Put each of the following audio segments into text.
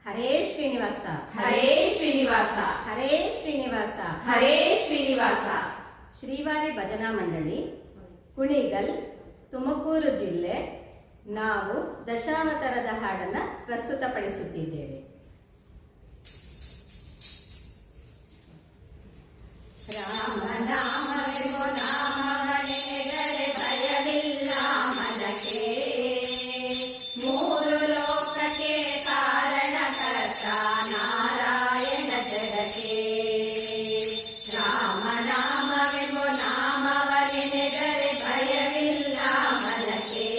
ಹರೇ ಶ್ರೀನಿವಾಸ ಹರೇ ಶ್ರೀನಿವಾಸ ಹರೇ ಶ್ರೀನಿವಾಸ ಹರೇ ಶ್ರೀನಿವಾಸ. ಶ್ರೀವಾರಿ ಭಜನಾ ಮಂಡಳಿ, ಕುಣಿಗಲ್, ತುಮಕೂರು ಜಿಲ್ಲೆ. ನಾವು ದಶಾವತಾರದ ಹಾಡನ್ನು ಪ್ರಸ್ತುತಪಡಿಸುತ್ತಿದ್ದೇವೆ. ರಾಮ ನಾಮವೆಂಬ ನಾಮವನೆದರೆ ಭಯವಿಲ್ಲ ಮನಕ್ಕೆ, ಮೂರು ಲೋಕಕ್ಕೆ ಕಾರಣಕರ್ತ ನಾರಾಯಣ ಜಗಕ್ಕೆ. ರಾಮ ನಾಮವೆಂಬ ನಾಮವನೆದರೆ ಭಯವಿಲ್ಲ ಮನಕ್ಕೆ,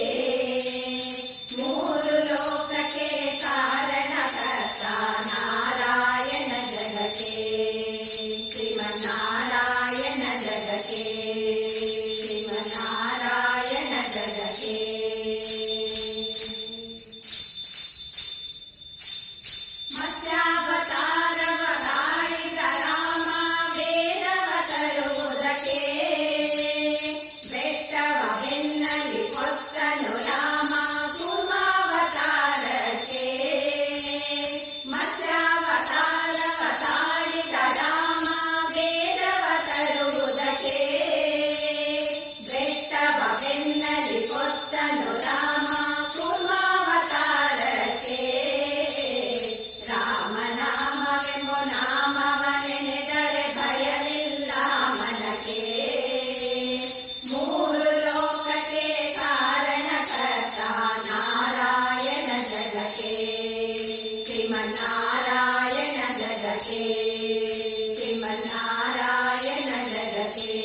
ಮೂರು ಲೋಕಕ್ಕೆ ಕಾರಣಕರ್ತ ನಾರಾಯಣ ಜಗಕ್ಕೆ. ಶ್ರೀಮನ್ನಾರಾಯಣ ಜಗಕ್ಕೆ, ಶ್ರೀಮನ್ನಾರಾಯಣ ಜಗಕ್ಕೆ. ಮತ್ಸ್ಯಾವತಾರವ ತಾಳಿದ ರಾಮ ವೇದವ ತರುವುದಕ್ಕೆ, ಬೆಟ್ಟವ ಬೆನ್ನಲಿ ಕೊಟ್ಟನು ರಾಮ ಕೂರ್ಮಾವತಾರಕ್ಕೆ. ಮತ್ಸ್ಯಾವತಾರವ ತಾಳಿದ ರಾಮ ವೇದವ ತರುವುದಕ್ಕೆ, ಬೆಟ್ಟವ ಬೆನ್ನಲಿ ಕೊಟ್ಟನು ರಾಮ ಕೂರ್ಮಾವತಾರಕ್ಕೆ. ರಾಮ ನಾಮವೆಂಬ ನಾಮವನೆನೆದರೆ ಭಯವಿಲ್ಲ ಮನಕ್ಕೆ, ಮೂರು ಲೋಕಕ್ಕೆ ಕಾರಣಕರ್ತ ನಾರಾಯಣ ಜಗಕ್ಕೆ. ಶ್ರೀಮನ್ನಾರಾಯಣ ಜಗಕ್ಕೆ, ಶ್ರೀಮನ್ನಾರಾಯಣ ಜಗಕ್ಕೆ.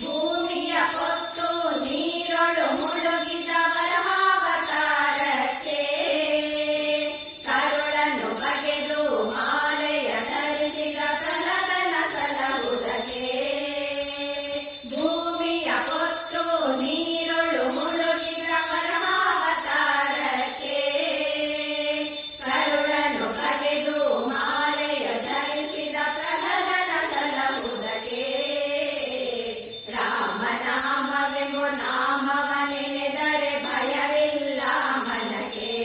ಭೂಮಿಯ ಕೊತ್ತು ನೀರೊಳು ಮುಳುಗಿದ ವರಮಾವತಾರಕ್ಕೆ, ಕರುಳನ್ನು ಬಗೆದು ಮಾಲೆಯ ಧರಿಸಿದ ಕನಕನ ಸಲಹುದಕ್ಕೆ. ಭೂಮಿಯ ಕೊತ್ತು ನೀರೊಳು ಮುಳುಗಿದ ವರಮಾವತಾರಕ್ಕೆ, ಕರುಳನ್ನು ಬಗೆದು ಮಾಲೆಯ ಧರಿಸಿದ ಕನಕನ ಸಲಹುದಕ್ಕೆ. ರಾಮ ನಾಮವೆಂಬ ನಾಮವನೆನೆದರೆ ಭಯವಿಲ್ಲ ಮನಕ್ಕೆ,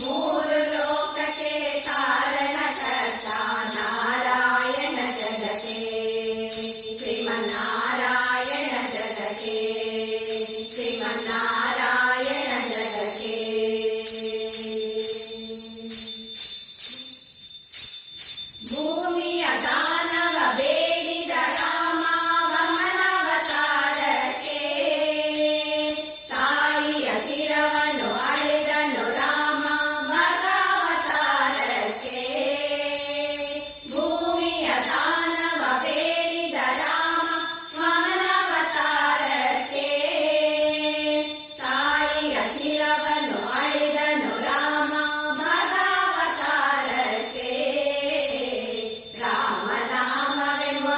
ಮೂರು ಲೋಕಕ್ಕೆ ಕಾರಣಕರ್ತ ನಾರಾಯಣ ಜಗಕ್ಕೆ. ಶ್ರೀಮನ್ನಾರಾಯಣ ಜಗಕ್ಕೆ, ಶ್ರೀಮನ್ನಾರಾಯಣ ಜಗಕ್ಕೆ. ಭೂಮಿಯ ದಾನವ ಬೇಡಿದ ರಾಮ ವಾಮನಾವತಾರಕ್ಕೆ, ತಾಯಿಯ ಶಿರವನ್ನು ಅಳೆದನು ರಾಮ ಮಗಾವತಾರಕ್ಕೆ. ಭೂಮಿಯ ದಾನವ ಬೇಡಿದ ರಾಮ ವಾಮನಾವತಾರಕ್ಕೆ, ತಾಯಿಯ ಶಿರವನ್ನು ಅಳೆದನು ರಾಮ ಮಗಾವತಾರಕ್ಕೆ. ರಾಮ ನಾಮವೆಂಬ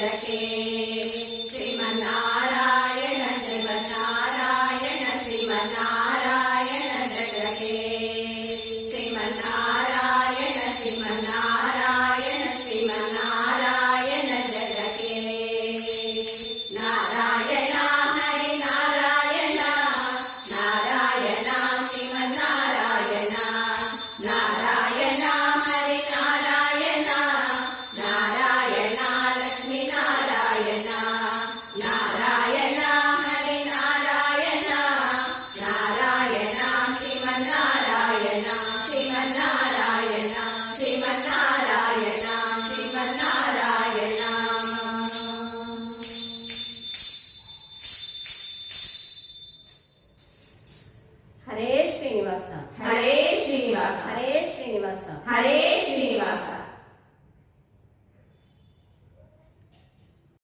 ಜಗಕ್ಕೆ ಶ್ರೀಮನ್ನಾರಾಯಣ ಶ್ರೀಮನ್ನಾರಾಯಣ ಶ್ರೀಮನ್ನಾರಾಯಣ ಜಗಕ್ಕೆ ಶ್ರೀಮನ್ನಾರಾಯಣ ಶ್ರೀಮನ್ನಾರಾಯಣ ಶ್ರೀಮನ್ನಾರಾಯಣ ಜಗಕ್ಕೆ ನಾರಾಯಣ ಹರಿ ನಾರಾಯಣ ನಾರಾಯಣ ಶ್ರೀಮನ್ನಾರಾಯಣ ನಾರಾಯಣ ಹರಿ ನಾರಾಯಣ ನಾರಾಯಣ ಲಕ್ಷ್ಮೀ ನಾರಾಯಣ ನಾರಾಯಣ ಹರಿ ನಾರಾಯಣ ನಾರಾಯಣ ಶ್ರೀಮನ್ನಾರಾಯಣ ಶ್ರೀಮನ್ನಾರಾಯಣ ಶ್ರೀಮನ್ನಾರಾಯಣ ಶ್ರೀಮನ್ನಾರಾಯಣ. ಹರೇ ಶ್ರೀನಿವಾಸ ಹರೇ ಶ್ರೀನಿವಾಸ ಹರೇ ಶ್ರೀನಿವಾಸ ಹರೇ ಶ್ರೀನಿವಾಸ.